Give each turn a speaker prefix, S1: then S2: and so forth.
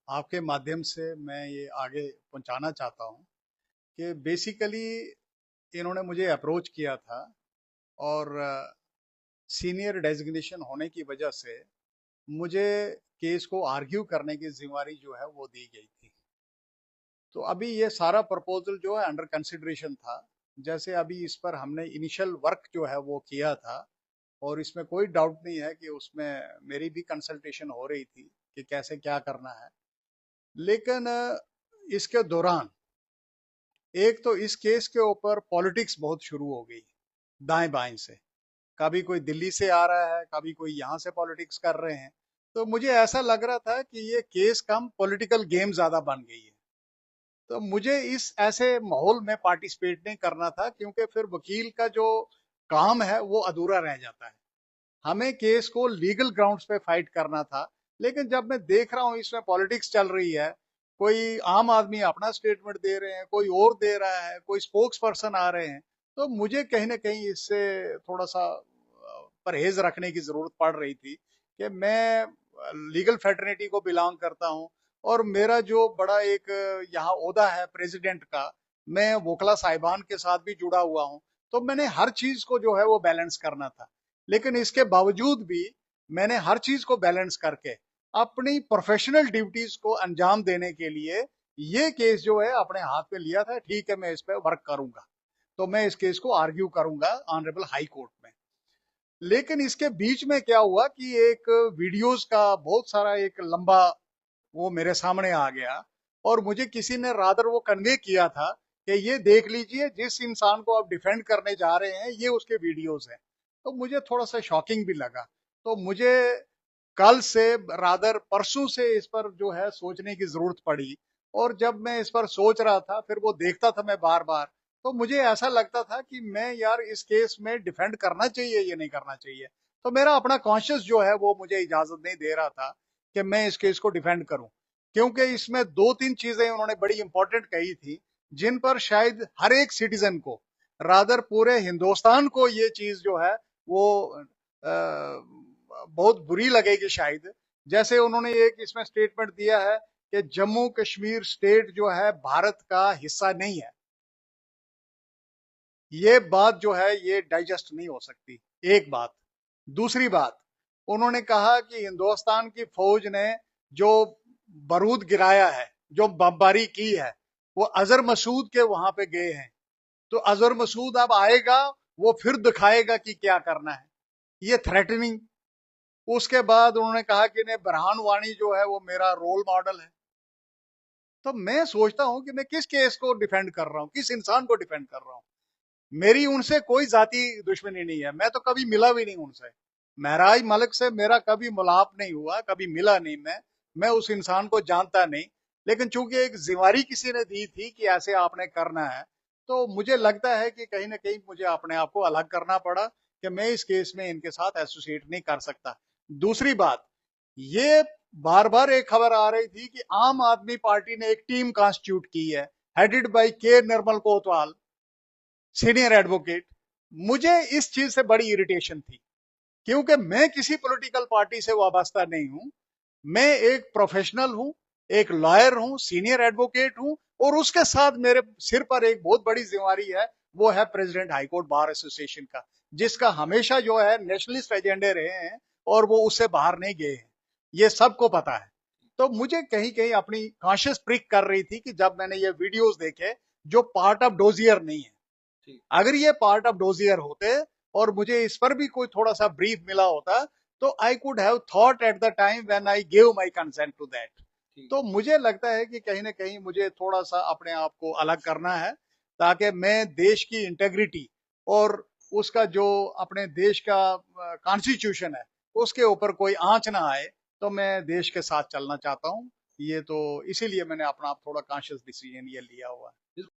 S1: आपके माध्यम से मैं ये आगे पहुंचाना चाहता हूं कि बेसिकली इन्होंने मुझे अप्रोच किया था और सीनियर डेजिग्नेशन होने की वजह से मुझे केस को आर्ग्यू करने की जिम्मेवारी जो है वो दी गई थी। तो अभी ये सारा प्रपोजल जो है अंडर कंसिडरेशन था। जैसे अभी इस पर हमने इनिशियल वर्क जो है वो किया था और इसमें कोई डाउट नहीं है कि उसमें मेरी भी कंसल्टेशन हो रही थी कि कैसे क्या करना है। लेकिन इसके दौरान एक तो इस केस के ऊपर पॉलिटिक्स बहुत शुरू हो गई दाएं बाएं से। कभी कोई दिल्ली से आ रहा है, कभी कोई यहाँ से पॉलिटिक्स कर रहे हैं। तो मुझे ऐसा लग रहा था कि ये केस कम पॉलिटिकल गेम ज्यादा बन गई है। तो मुझे इस ऐसे माहौल में पार्टिसिपेट नहीं करना था, क्योंकि फिर वकील का जो काम है वो अधूरा रह जाता है। हमें केस को लीगल ग्राउंड्स पे फाइट करना था। लेकिन जब मैं देख रहा हूँ इसमें पॉलिटिक्स चल रही है, कोई आम आदमी अपना स्टेटमेंट दे रहे हैं, कोई और दे रहा है, कोई स्पोक्स पर्सन आ रहे हैं, तो मुझे कहीं ना कहीं इससे थोड़ा सा परहेज रखने की जरूरत पड़ रही थी कि मैं लीगल फेटर्निटी को बिलोंग करता हूँ और मेरा जो बड़ा एक यहाँ ओहदा है प्रेसिडेंट का, मैं वोकला साहिबान के साथ भी जुड़ा हुआ हूँ। तो मैंने हर चीज को जो है वो बैलेंस करना था। लेकिन इसके बावजूद भी मैंने हर चीज को बैलेंस करके अपनी प्रोफेशनल ड्यूटीज को अंजाम देने के लिए ये केस जो है अपने हाथ में लिया था। ठीक है, मैं इस पे वर्क करूंगा, तो मैं इस केस को आर्ग्यू करूंगा ऑनरेबल हाई कोर्ट में। लेकिन इसके बीच में क्या हुआ कि एक वीडियोस का बहुत सारा एक लंबा वो मेरे सामने आ गया और मुझे किसी ने रादर वो कन्वे किया था कि ये देख लीजिए, जिस इंसान को आप डिफेंड करने जा रहे हैं ये उसके वीडियोस हैं। तो मुझे थोड़ा सा शॉकिंग भी लगा। तो मुझे कल से, रादर परसों से इस पर जो है सोचने की जरूरत पड़ी। और जब मैं इस पर सोच रहा था, फिर वो देखता था मैं बार बार, तो मुझे ऐसा लगता था कि मैं यार इस केस में डिफेंड करना चाहिए ये नहीं करना चाहिए। तो मेरा अपना कॉन्शियस जो है वो मुझे इजाजत नहीं दे रहा था कि मैं इस केस को डिफेंड करूं, क्योंकि इसमें दो तीन चीजें उन्होंने बड़ी इंपॉर्टेंट कही थी जिन पर शायद हर एक सिटीजन को, रादर पूरे हिंदुस्तान को ये चीज जो है वो बहुत बुरी लगेगी शायद। जैसे उन्होंने एक इसमें स्टेटमेंट दिया है कि जम्मू कश्मीर स्टेट जो है भारत का हिस्सा नहीं है। ये बात जो है ये डाइजेस्ट नहीं हो सकती, एक बात। दूसरी बात, उन्होंने कहा कि हिंदुस्तान की फौज ने जो बारूद गिराया है, जो बमबारी की है, वो अजहर मसूद के वहां पे गए हैं। तो अजहर मसूद अब आएगा, वो फिर दिखाएगा कि क्या करना है। ये थ्रेटनिंग। उसके बाद उन्होंने कहा कि नहीं, बरहान वानी जो है वो मेरा रोल मॉडल है। तो मैं सोचता हूं कि मैं किस केस को डिफेंड कर रहा हूं, किस इंसान को डिफेंड कर रहा हूं। मेरी उनसे कोई जाति दुश्मनी नहीं है, मैं तो कभी मिला भी नहीं उनसे। महराज मलिक से मेरा कभी मुलाप नहीं हुआ, कभी मिला नहीं। मैं उस इंसान को जानता नहीं। लेकिन चूंकि एक जिम्मेवारी किसी ने दी थी कि ऐसे आपने करना है, तो मुझे लगता है कि कहीं ना कहीं मुझे अपने आप को अलग करना पड़ा कि मैं इस केस में इनके साथ एसोसिएट नहीं कर सकता। दूसरी बात, ये बार बार एक खबर आ रही थी कि आम आदमी पार्टी ने एक टीम कॉन्स्टिट्यूट की है, हेडेड बाय के निर्मल कोतवाल, सीनियर एडवोकेट। मुझे इस चीज से बड़ी इरिटेशन थी, क्योंकि मैं किसी पॉलिटिकल पार्टी से वाबस्ता नहीं हूं। मैं एक प्रोफेशनल हूं, एक लॉयर हूं, सीनियर एडवोकेट हूं। और उसके साथ मेरे सिर पर एक बहुत बड़ी जिम्मेवारी है, वो है प्रेसिडेंट हाईकोर्ट बार एसोसिएशन का, जिसका हमेशा जो है नेशनलिस्ट एजेंडे रहे हैं और वो उससे बाहर नहीं गए हैं। ये सबको पता है। तो मुझे कहीं कहीं अपनी कॉन्शियस प्रिक कर रही थी कि जब मैंने ये वीडियोस देखे, जो पार्ट ऑफ डोजियर नहीं है। अगर ये पार्ट ऑफ डोजियर होते और मुझे इस पर भी कोई थोड़ा सा ब्रीफ मिला होता, तो I could have thought at the time when I give my consent to that. तो मुझे लगता है कि कहीं ना कहीं मुझे थोड़ा सा अपने आप को अलग करना है, ताकि मैं देश की इंटेग्रिटी और उसका जो अपने देश का कॉन्स्टिट्यूशन है उसके ऊपर कोई आंच ना आए। तो मैं देश के साथ चलना चाहता हूँ। ये तो इसीलिए मैंने अपना थोड़ा कॉन्शियस डिसीजन ये लिया हुआ है।